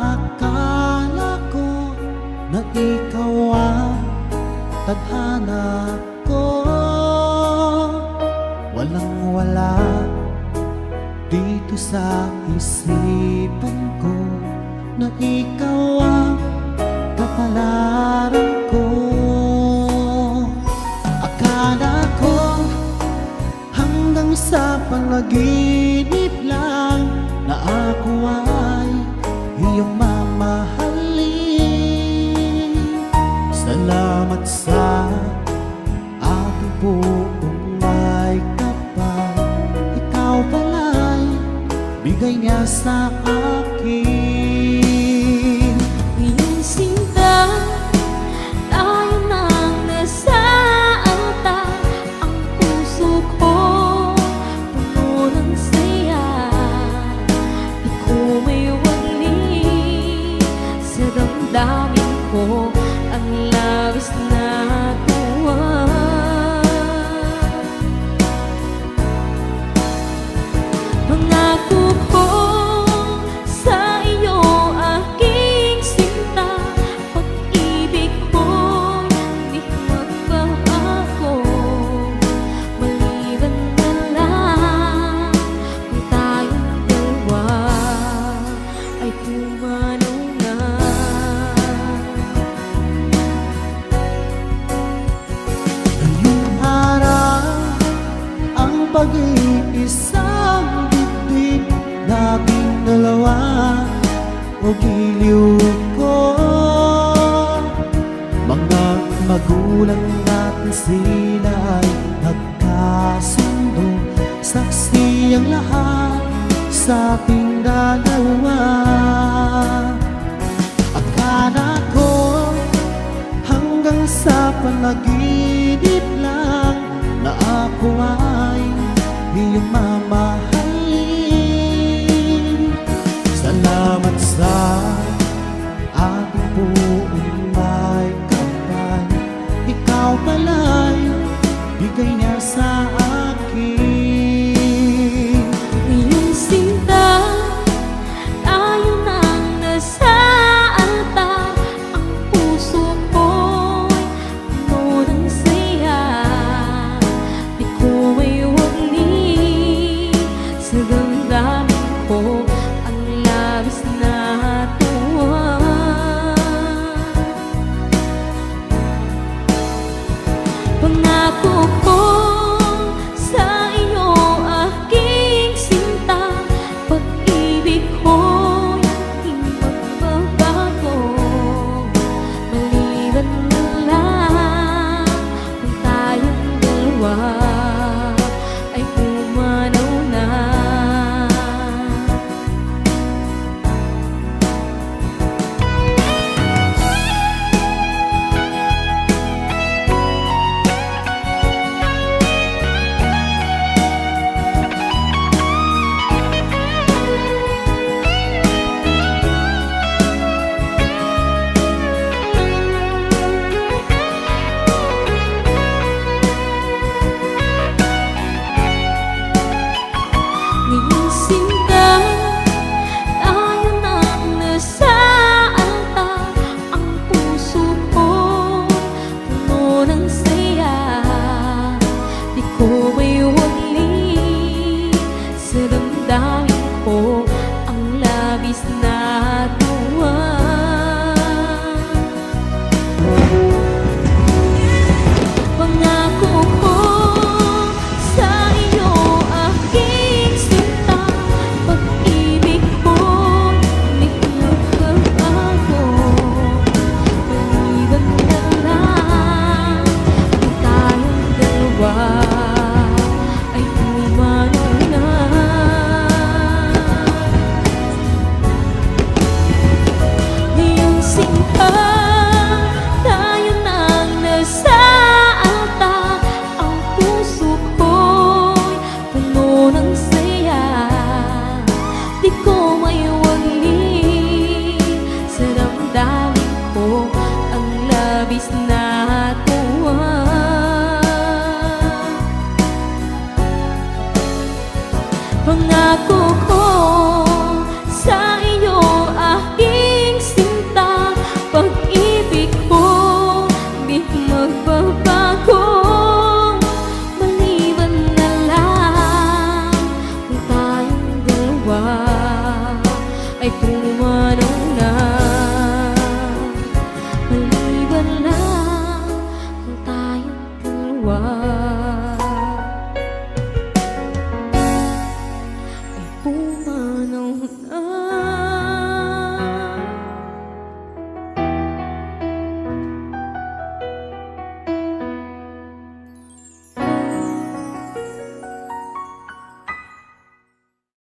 akala ko na ikaw ang tadhana ko. Walang-wala dito sa isipan ko na ikaw ang kapalaran ko. Akala ko hanggang sa panaginip lang na ako ay iyong mamahalin. Salamat sa aking buong may kapal, ikaw pala'y bigay niya sa akin. Iyong sinta, tayo nang nasa altar. Ang puso ko puno ng saya. Di ko may wali sa damdamin ko ang labis na tuwa. Pangako ko sa iyo, aking sinta, pag-ibig ko'y di magbabago. Maliban na lang kung tayong dalawa ay pumanaw na. Ngayong araw ang pag-iisang dibdib, laging dalawa o giliw ko. Mga magulang natin sila ay nagkasundo, saksi ang lahat sa ating dalawa. Akala ko hanggang sa panaginip lang na ako ay iyong mamahalin. Salamat sa aking buong may kapal, ikaw pala'y bigay niya sa akin. Iyong sinta, tayo nang nasa altar. Ang puso ko'y puno ng saya. Di ko may wali sa damdamin ko ang labis na